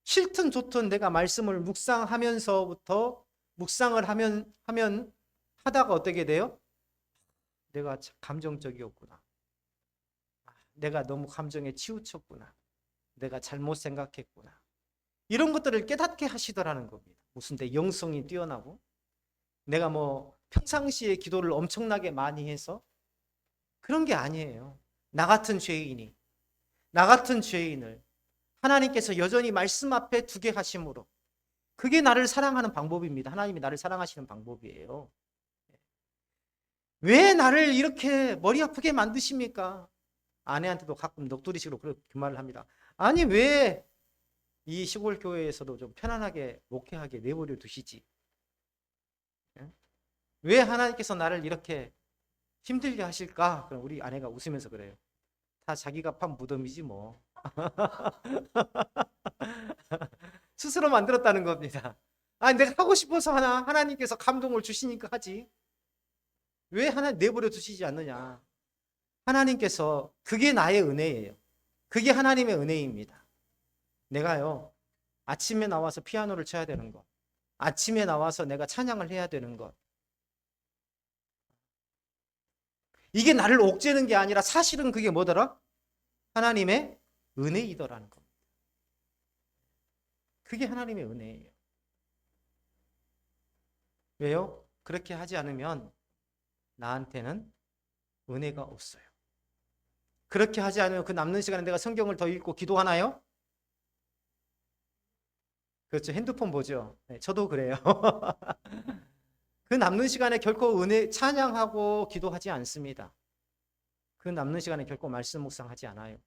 싫든 좋든 내가 말씀을 묵상하면서부터 묵상을 하면 하다가 어떻게 돼요? 내가 감정적이었구나. 내가 너무 감정에 치우쳤구나. 내가 잘못 생각했구나. 이런 것들을 깨닫게 하시더라는 겁니다. 무슨 내 영성이 뛰어나고 내가 평상시에 기도를 엄청나게 많이 해서 그런 게 아니에요. 나 같은 죄인을 하나님께서 여전히 말씀 앞에 두게 하심으로 그게 나를 사랑하는 방법입니다. 하나님이 나를 사랑하시는 방법이에요. 왜 나를 이렇게 머리 아프게 만드십니까? 아내한테도 가끔 넋두리식으로 그렇게 말을 합니다. 아니 왜 이 시골 교회에서도 좀 편안하게 목회하게 내버려 두시지? 왜 하나님께서 나를 이렇게 힘들게 하실까? 그럼 우리 아내가 웃으면서 그래요. 다 자기가 판 무덤이지 뭐. 스스로 만들었다는 겁니다. 내가 하고 싶어서 하나님께서 감동을 주시니까 하지. 왜 하나님 내버려 두시지 않느냐? 하나님께서 그게 나의 은혜예요. 그게 하나님의 은혜입니다. 내가요, 아침에 나와서 피아노를 쳐야 되는 것, 아침에 나와서 내가 찬양을 해야 되는 것, 이게 나를 옥죄는 게 아니라 사실은 그게 뭐더라? 하나님의 은혜이더라는 겁니다. 그게 하나님의 은혜예요. 왜요? 그렇게 하지 않으면 나한테는 은혜가 없어요. 그렇게 하지 않으면 그 남는 시간에 내가 성경을 더 읽고 기도하나요? 그렇죠. 핸드폰 보죠. 네, 저도 그래요. 그 남는 시간에 결코 은혜 찬양하고 기도하지 않습니다. 그 남는 시간에 결코 말씀 묵상하지 않아요.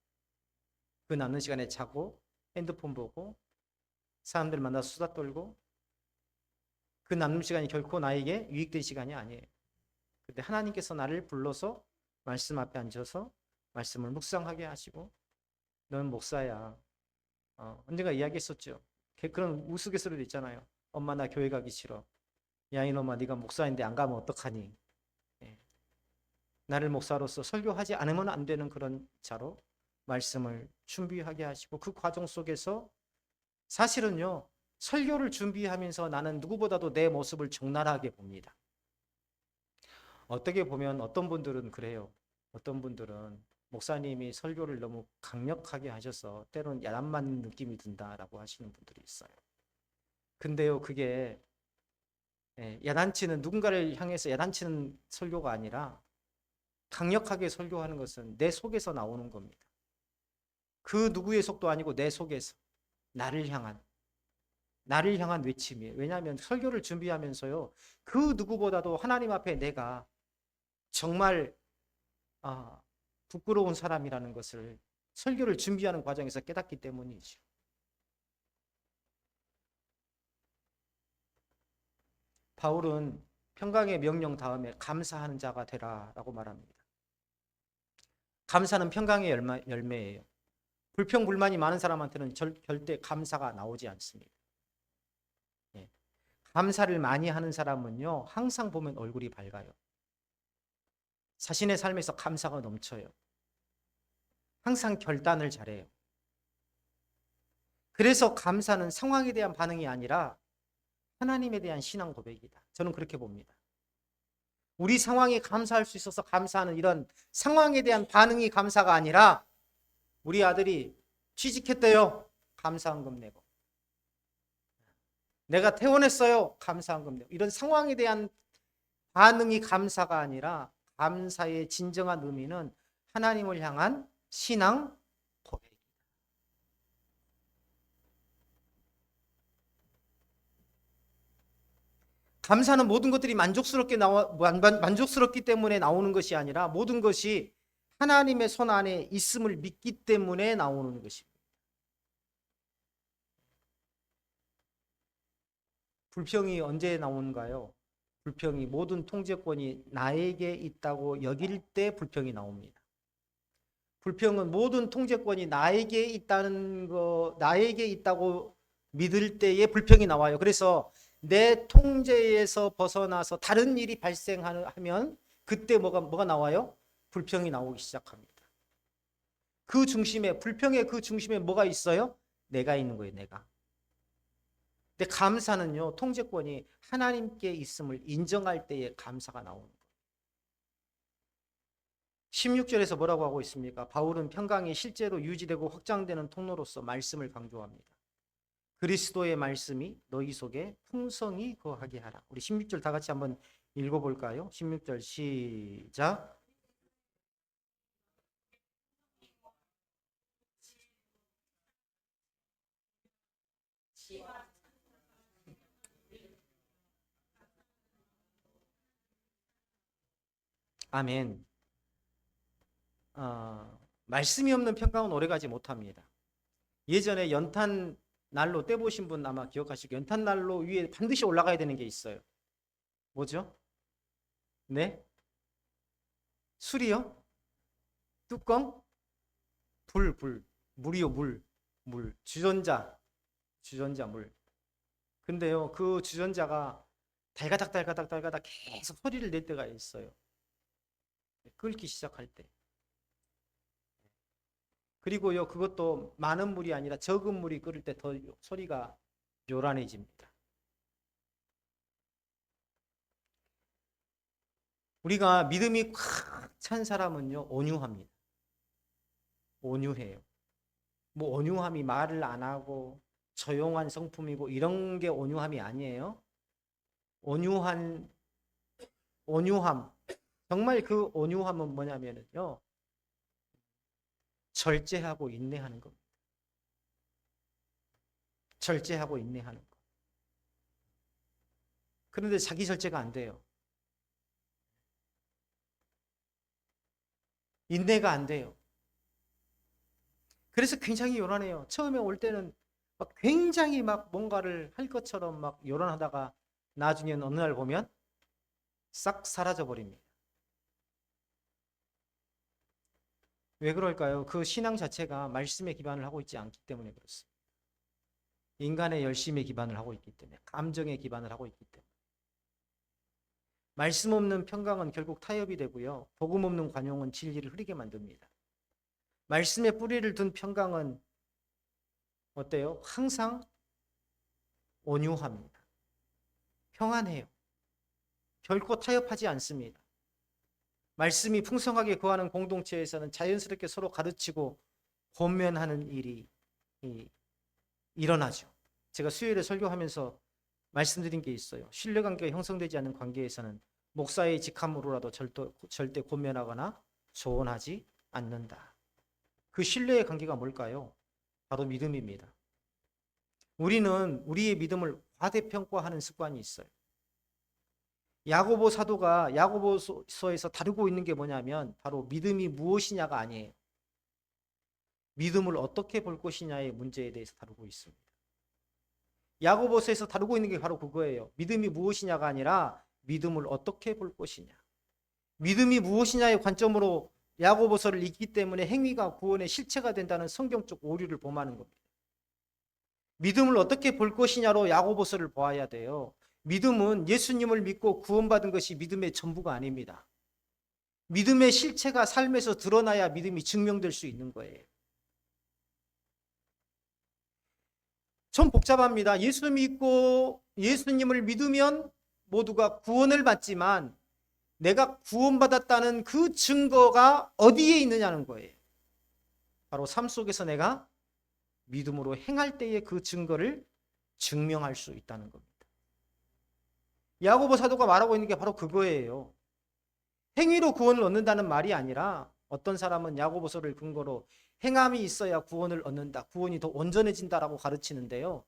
그 남는 시간에 자고 핸드폰 보고 사람들 만나서 수다 떨고 그 남는 시간이 결코 나에게 유익된 시간이 아니에요. 근데 하나님께서 나를 불러서 말씀 앞에 앉아서 말씀을 묵상하게 하시고 너는 목사야. 언젠가 이야기했었죠. 그런 우스갯소리도 있잖아요. 엄마 나 교회 가기 싫어. 야 이놈아 네가 목사인데 안 가면 어떡하니. 나를 목사로서 설교하지 않으면 안 되는 그런 자로 말씀을 준비하게 하시고 그 과정 속에서 사실은요 설교를 준비하면서 나는 누구보다도 내 모습을 적나라하게 봅니다. 어떻게 보면 어떤 분들은 그래요. 어떤 분들은 목사님이 설교를 너무 강력하게 하셔서 때로는 야단 맞는 느낌이 든다라고 하시는 분들이 있어요. 근데요, 그게 야단치는 누군가를 향해서 야단치는 설교가 아니라 강력하게 설교하는 것은 내 속에서 나오는 겁니다. 그 누구의 속도 아니고 내 속에서 나를 향한 외침이에요. 왜냐하면 설교를 준비하면서요, 그 누구보다도 하나님 앞에 내가 정말 부끄러운 사람이라는 것을 설교를 준비하는 과정에서 깨닫기 때문이죠. 바울은 평강의 명령 다음에 감사하는 자가 되라라고 말합니다. 감사는 평강의 열매예요. 불평 불만이 많은 사람한테는 절대 감사가 나오지 않습니다. 감사를 많이 하는 사람은요, 항상 보면 얼굴이 밝아요. 자신의 삶에서 감사가 넘쳐요. 항상 결단을 잘해요. 그래서 감사는 상황에 대한 반응이 아니라 하나님에 대한 신앙 고백이다. 저는 그렇게 봅니다. 우리 상황에 감사할 수 있어서 감사하는 이런 상황에 대한 반응이 감사가 아니라 우리 아들이 취직했대요. 감사한금 내고. 내가 퇴원했어요. 감사한금 내고. 이런 상황에 대한 반응이 감사가 아니라 감사의 진정한 의미는 하나님을 향한 신앙 고백이다. 감사는 모든 것들이 만족스럽기 때문에 나오는 것이 아니라 모든 것이 하나님의 손 안에 있음을 믿기 때문에 나오는 것입니다. 불평이 언제 나오는가요? 불평이 모든 통제권이 나에게 있다고 여길 때 불평이 나옵니다. 불평은 모든 통제권이 나에게 있다고 믿을 때에 불평이 나와요. 그래서 내 통제에서 벗어나서 다른 일이 발생하면 그때 뭐가 나와요? 불평이 나오기 시작합니다. 불평의 그 중심에 뭐가 있어요? 내가 있는 거예요, 내가. 근데 감사는요, 통제권이 하나님께 있음을 인정할 때에 감사가 나오는 거예요. 16절에서 뭐라고 하고 있습니까? 바울은 평강이 실제로 유지되고 확장되는 통로로서 말씀을 강조합니다. 그리스도의 말씀이 너희 속에 풍성히 거하게 하라. 우리 16절 다 같이 한번 읽어볼까요? 16절 시작. 아멘. 말씀이 없는 평강은 오래가지 못합니다. 예전에 연탄 난로 떼보신 분 아마 기억하시고, 연탄 난로 위에 반드시 올라가야 되는 게 있어요. 뭐죠? 네? 술이요? 뚜껑? 물이요, 물. 주전자, 물. 근데요, 그 주전자가 달가닥 계속 소리를 낼 때가 있어요. 끓기 시작할 때. 그리고요, 그것도 많은 물이 아니라 적은 물이 끓을 때 더 소리가 요란해집니다. 우리가 믿음이 꽉 찬 사람은요, 온유합니다. 온유해요. 뭐 온유함이 말을 안 하고 조용한 성품이고 이런 게 온유함이 아니에요. 온유함. 정말 그 온유함은 뭐냐면요, 절제하고 인내하는 겁니다. 절제하고 인내하는 것. 그런데 자기 절제가 안 돼요. 인내가 안 돼요. 그래서 굉장히 요란해요. 처음에 올 때는 막 굉장히 막 뭔가를 할 것처럼 막 요란하다가 나중에는 어느 날 보면 싹 사라져 버립니다. 왜 그럴까요? 그 신앙 자체가 말씀에 기반을 하고 있지 않기 때문에 그렇습니다. 인간의 열심에 기반을 하고 있기 때문에, 감정에 기반을 하고 있기 때문에. 말씀 없는 평강은 결국 타협이 되고요, 복음 없는 관용은 진리를 흐리게 만듭니다. 말씀에 뿌리를 둔 평강은 어때요? 항상 온유합니다. 평안해요. 결코 타협하지 않습니다. 말씀이 풍성하게 거하는 공동체에서는 자연스럽게 서로 가르치고 권면하는 일이 일어나죠. 제가 수요일에 설교하면서 말씀드린 게 있어요. 신뢰관계가 형성되지 않는 관계에서는 목사의 직함으로라도 절대 권면하거나 조언하지 않는다. 그 신뢰의 관계가 뭘까요? 바로 믿음입니다. 우리는 우리의 믿음을 과대평가하는 습관이 있어요. 야고보 사도가 야고보서에서 다루고 있는 게 뭐냐면 바로 믿음이 무엇이냐가 아니에요. 믿음을 어떻게 볼 것이냐의 문제에 대해서 다루고 있습니다. 야고보서에서 다루고 있는 게 바로 그거예요. 믿음이 무엇이냐가 아니라 믿음을 어떻게 볼 것이냐. 믿음이 무엇이냐의 관점으로 야고보서를 읽기 때문에 행위가 구원의 실체가 된다는 성경적 오류를 범하는 겁니다. 믿음을 어떻게 볼 것이냐로 야고보서를 보아야 돼요. 믿음은 예수님을 믿고 구원받은 것이 믿음의 전부가 아닙니다. 믿음의 실체가 삶에서 드러나야 믿음이 증명될 수 있는 거예요. 좀 복잡합니다. 예수 믿고 예수님을 믿으면 모두가 구원을 받지만 내가 구원받았다는 그 증거가 어디에 있느냐는 거예요. 바로 삶 속에서 내가 믿음으로 행할 때에 그 증거를 증명할 수 있다는 겁니다. 야고보 사도가 말하고 있는 게 바로 그거예요. 행위로 구원을 얻는다는 말이 아니라 어떤 사람은 야고보서를 근거로 행함이 있어야 구원을 얻는다. 구원이 더 온전해진다라고 가르치는데요.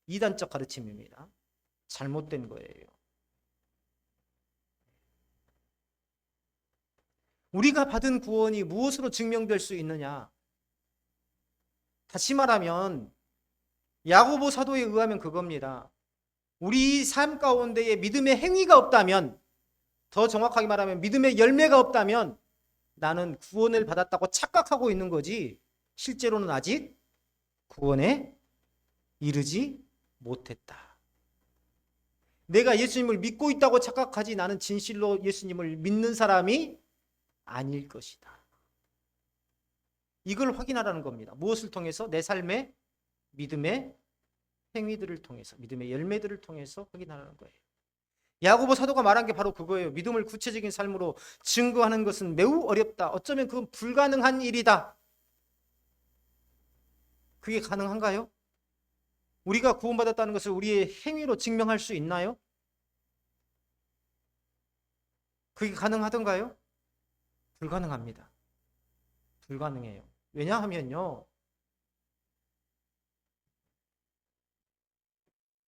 이단적 가르침입니다. 잘못된 거예요. 우리가 받은 구원이 무엇으로 증명될 수 있느냐? 다시 말하면 야고보 사도에 의하면 그겁니다. 우리 삶 가운데에 믿음의 행위가 없다면, 더 정확하게 말하면 믿음의 열매가 없다면 나는 구원을 받았다고 착각하고 있는 거지 실제로는 아직 구원에 이르지 못했다. 내가 예수님을 믿고 있다고 착각하지 나는 진실로 예수님을 믿는 사람이 아닐 것이다. 이걸 확인하라는 겁니다. 무엇을 통해서? 내 삶의 믿음의 행위들을 통해서, 믿음의 열매들을 통해서 확인하라는 거예요. 야고보 사도가 말한 게 바로 그거예요. 믿음을 구체적인 삶으로 증거하는 것은 매우 어렵다. 어쩌면 그건 불가능한 일이다. 그게 가능한가요? 우리가 구원받았다는 것을 우리의 행위로 증명할 수 있나요? 그게 가능하던가요? 불가능합니다. 불가능해요. 왜냐하면요,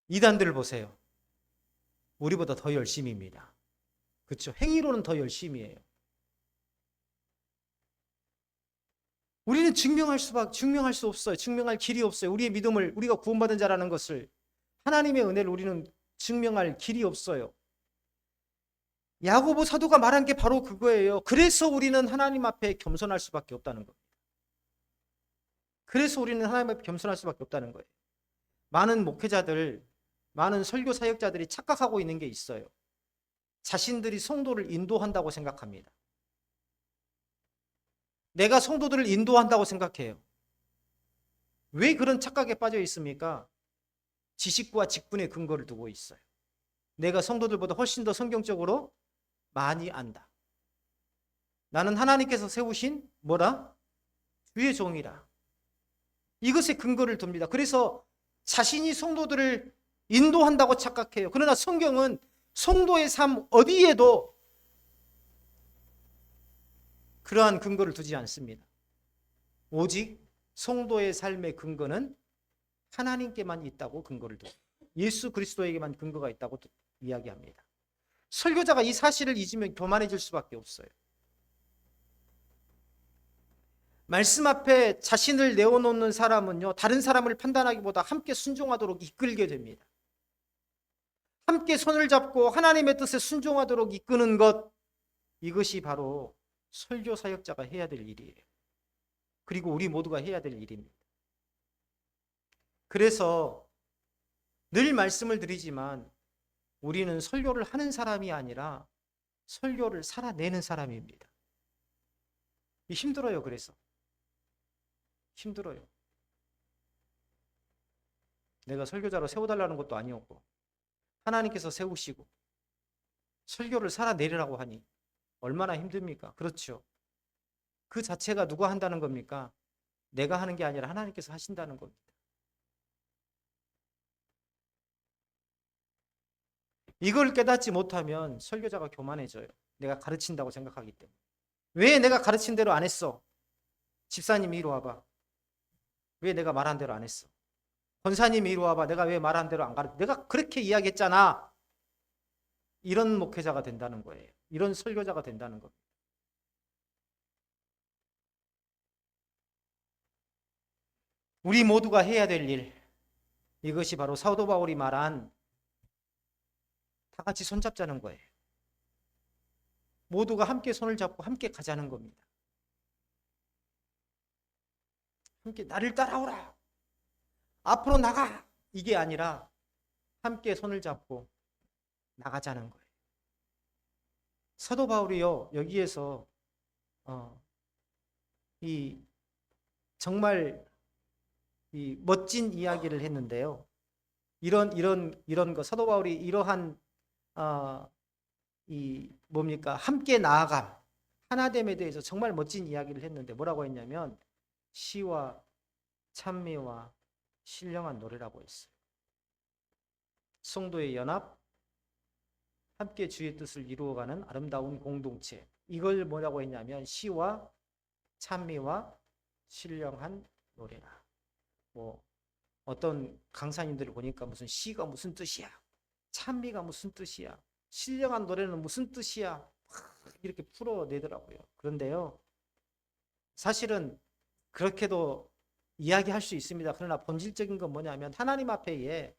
이단들을 보세요. 우리보다 더 열심입니다. 그렇죠? 행위로는 더 열심히 해요. 우리는 증명할 수 없어요. 증명할 길이 없어요. 우리의 믿음을, 우리가 구원받은 자라는 것을, 하나님의 은혜를 우리는 증명할 길이 없어요. 야고보 사도가 말한 게 바로 그거예요. 그래서 우리는 하나님 앞에 겸손할 수밖에 없다는 겁니다. 그래서 우리는 하나님 앞에 겸손할 수밖에 없다는 거예요. 많은 목회자들, 많은 설교 사역자들이 착각하고 있는 게 있어요. 자신들이 성도를 인도한다고 생각합니다. 내가 성도들을 인도한다고 생각해요. 왜 그런 착각에 빠져 있습니까? 지식과 직분의 근거를 두고 있어요. 내가 성도들보다 훨씬 더 성경적으로 많이 안다. 나는 하나님께서 세우신 뭐라? 주의 종이라. 이것에 근거를 둡니다. 그래서 자신이 성도들을 인도한다고 착각해요. 그러나 성경은 성도의 삶 어디에도 그러한 근거를 두지 않습니다. 오직 성도의 삶의 근거는 하나님께만 있다고 근거를 둡니다. 예수 그리스도에게만 근거가 있다고 이야기합니다. 설교자가 이 사실을 잊으면 교만해질 수밖에 없어요. 말씀 앞에 자신을 내어놓는 사람은요, 다른 사람을 판단하기보다 함께 순종하도록 이끌게 됩니다. 함께 손을 잡고 하나님의 뜻에 순종하도록 이끄는 것, 이것이 바로 설교 사역자가 해야 될 일이에요. 그리고 우리 모두가 해야 될 일입니다. 그래서 늘 말씀을 드리지만 우리는 설교를 하는 사람이 아니라 설교를 살아내는 사람입니다. 힘들어요. 그래서 힘들어요. 내가 설교자로 세워달라는 것도 아니었고 하나님께서 세우시고 설교를 살아내리라고 하니 얼마나 힘듭니까? 그렇죠. 그 자체가 누가 한다는 겁니까? 내가 하는 게 아니라 하나님께서 하신다는 겁니다. 이걸 깨닫지 못하면 설교자가 교만해져요. 내가 가르친다고 생각하기 때문에. 왜 내가 가르친 대로 안 했어? 집사님 이리 와봐. 왜 내가 말한 대로 안 했어? 권사님 이리 와봐. 내가 왜 말한 대로 안 가르쳐? 내가 그렇게 이야기했잖아. 이런 목회자가 된다는 거예요. 이런 설교자가 된다는 겁니다. 우리 모두가 해야 될 일, 이것이 바로 사도 바울이 말한 다 같이 손잡자는 거예요. 모두가 함께 손을 잡고 함께 가자는 겁니다. 함께 나를 따라오라. 앞으로 나가. 이게 아니라 함께 손을 잡고 나가자는 거예요. 사도 바울이요, 여기에서 이 정말 이 멋진 이야기를 했는데요. 이런 거 사도 바울이 이러한 이 뭡니까? 함께 나아감, 하나됨에 대해서 정말 멋진 이야기를 했는데 뭐라고 했냐면 시와 찬미와 신령한 노래라고 했어요. 성도의 연합, 함께 주의 뜻을 이루어가는 아름다운 공동체. 이걸 뭐라고 했냐면 시와 찬미와 신령한 노래라. 뭐 어떤 강사님들을 보니까 무슨 시가 무슨 뜻이야, 찬미가 무슨 뜻이야, 신령한 노래는 무슨 뜻이야, 이렇게 풀어내더라고요. 그런데요, 사실은 그렇게도 이야기할 수 있습니다. 그러나 본질적인 건 뭐냐면 하나님 앞에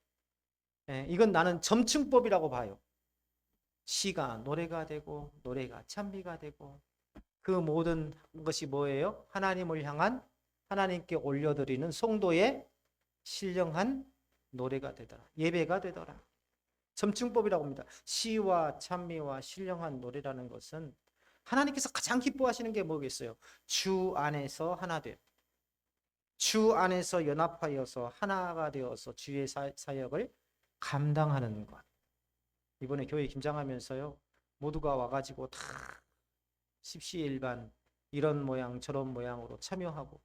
이건 나는 점층법이라고 봐요. 시가 노래가 되고 노래가 찬미가 되고 그 모든 것이 뭐예요? 하나님을 향한, 하나님께 올려드리는 성도의 신령한 노래가 되더라. 예배가 되더라. 점층법이라고 합니다. 시와 찬미와 신령한 노래라는 것은 하나님께서 가장 기뻐하시는 게 뭐겠어요? 주 안에서 하나 됨. 주 안에서 연합하여서 하나가 되어서 주의 사역을 감당하는 것. 이번에 교회 김장하면서요, 모두가 와가지고 다 십시일반 이런 모양 저런 모양으로 참여하고,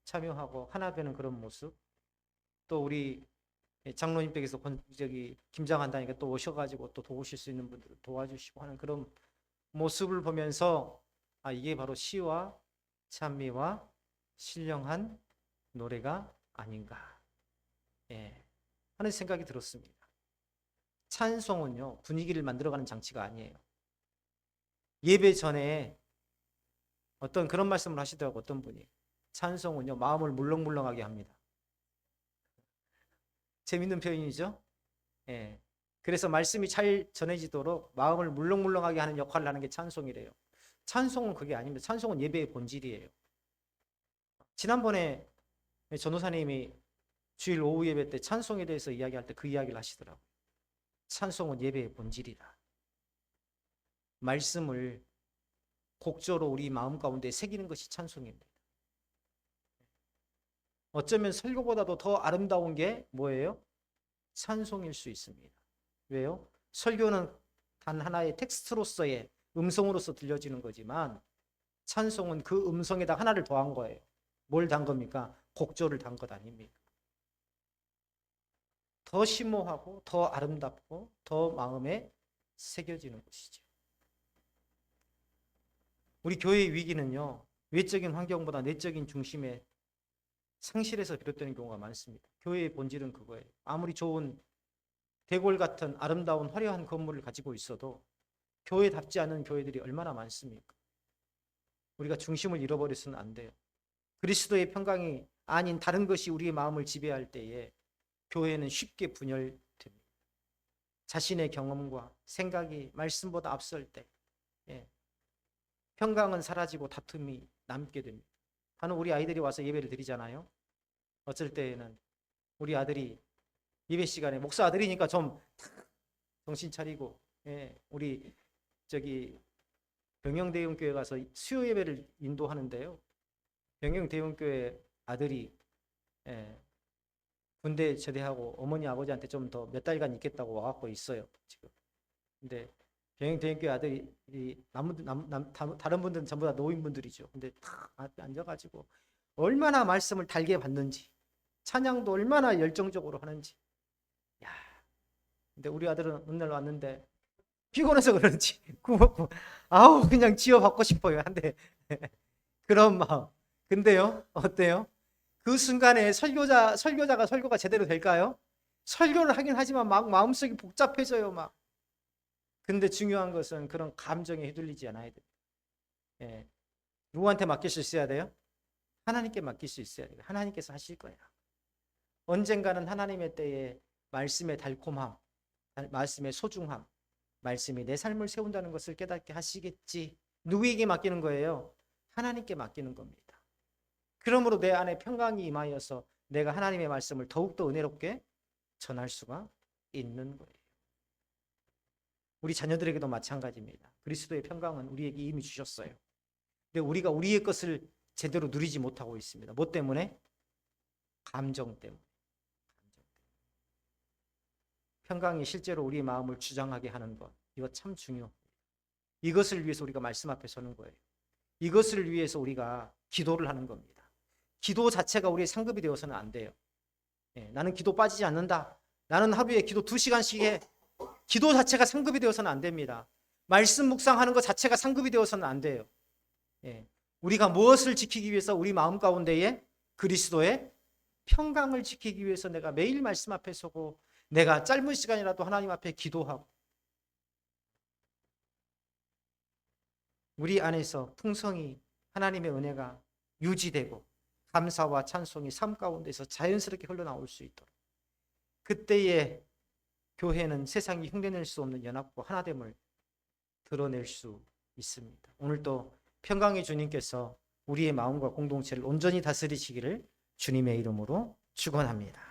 참여하고 하나 되는 그런 모습. 또 우리 장로님 댁에서 김장한다니까 또 오셔가지고 또 도우실 수 있는 분들 도와주시고 하는 그런 모습을 보면서 이게 바로 시와 찬미와 신령한 노래가 아닌가 하는 생각이 들었습니다. 찬송은요, 분위기를 만들어가는 장치가 아니에요. 예배 전에 어떤 그런 말씀을 하시더라고. 어떤 분이 찬송은요, 마음을 물렁물렁하게 합니다. 재밌는 표현이죠. 그래서 말씀이 잘 전해지도록 마음을 물렁물렁하게 하는 역할을 하는 게 찬송이래요. 찬송은 그게 아닙니다. 찬송은 예배의 본질이에요. 지난번에 전도사님이 주일 오후 예배 때 찬송에 대해서 이야기할 때 그 이야기를 하시더라고요. 찬송은 예배의 본질이다. 말씀을 곡조로 우리 마음 가운데 새기는 것이 찬송입니다. 어쩌면 설교보다도 더 아름다운 게 뭐예요? 찬송일 수 있습니다. 왜요? 설교는 단 하나의 텍스트로서의 음성으로서 들려지는 거지만 찬송은 그 음성에다 하나를 더한 거예요. 뭘 단 겁니까? 곡조를 단 것 아닙니까? 더 심오하고 더 아름답고 더 마음에 새겨지는 것이죠. 우리 교회의 위기는요, 외적인 환경보다 내적인 중심의 상실에서 비롯되는 경우가 많습니다. 교회의 본질은 그거예요. 아무리 좋은 대골 같은 아름다운 화려한 건물을 가지고 있어도 교회답지 않은 교회들이 얼마나 많습니까? 우리가 중심을 잃어버려서는 안 돼요. 그리스도의 평강이 아닌 다른 것이 우리의 마음을 지배할 때에 교회는 쉽게 분열됩니다. 자신의 경험과 생각이 말씀보다 앞설 때 평강은 사라지고 다툼이 남게 됩니다. 간혹 우리 아이들이 와서 예배를 드리잖아요. 어쩔 때에는 우리 아들이 예배 시간에 목사 아들이니까 좀 정신 차리고 우리 병영대형교회 가서 수요 예배를 인도하는데요. 병영대형교회 아들이 군대 제대하고 어머니 아버지한테 좀 더 몇 달간 있겠다고 와갖고 있어요 지금. 근데 대형교회 아들이 다른 분들은 전부 다 노인분들이죠. 근데 탁 앞에 앉아가지고 얼마나 말씀을 달게 받는지, 찬양도 얼마나 열정적으로 하는지. 야, 근데 우리 아들은 어느 날 왔는데 피곤해서 그런지 아우 그냥 지어받고 싶어요. 한데 그런 마음. 근데요, 어때요? 그 순간에 설교자가 설교가 제대로 될까요? 설교를 하긴 하지만 막 마음속이 복잡해져요, 막. 근데 중요한 것은 그런 감정에 휘둘리지 않아야 돼요. 예. 누구한테 맡길 수 있어야 돼요? 하나님께 맡길 수 있어야 돼요. 하나님께서 하실 거예요. 언젠가는 하나님의 때에 말씀의 달콤함, 말씀의 소중함, 말씀이 내 삶을 세운다는 것을 깨닫게 하시겠지. 누구에게 맡기는 거예요? 하나님께 맡기는 겁니다. 그러므로 내 안에 평강이 임하여서 내가 하나님의 말씀을 더욱더 은혜롭게 전할 수가 있는 거예요. 우리 자녀들에게도 마찬가지입니다. 그리스도의 평강은 우리에게 이미 주셨어요. 근데 우리가 우리의 것을 제대로 누리지 못하고 있습니다. 뭐 때문에? 감정 때문에. 평강이 실제로 우리의 마음을 주장하게 하는 것, 이거 참 중요해요. 이것을 위해서 우리가 말씀 앞에 서는 거예요. 이것을 위해서 우리가 기도를 하는 겁니다. 기도 자체가 우리의 상급이 되어서는 안 돼요. 나는 기도 빠지지 않는다. 나는 하루에 기도 2시간씩 해. 기도 자체가 상급이 되어서는 안 됩니다. 말씀 묵상하는 것 자체가 상급이 되어서는 안 돼요. 우리가 무엇을 지키기 위해서 우리 마음 가운데에 그리스도의 평강을 지키기 위해서 내가 매일 말씀 앞에 서고 내가 짧은 시간이라도 하나님 앞에 기도하고 우리 안에서 풍성히 하나님의 은혜가 유지되고 감사와 찬송이 삶 가운데서 자연스럽게 흘러나올 수 있도록 그때에 교회는 세상이 흉내낼 수 없는 연합과 하나됨을 드러낼 수 있습니다. 오늘도 평강의 주님께서 우리의 마음과 공동체를 온전히 다스리시기를 주님의 이름으로 축원합니다.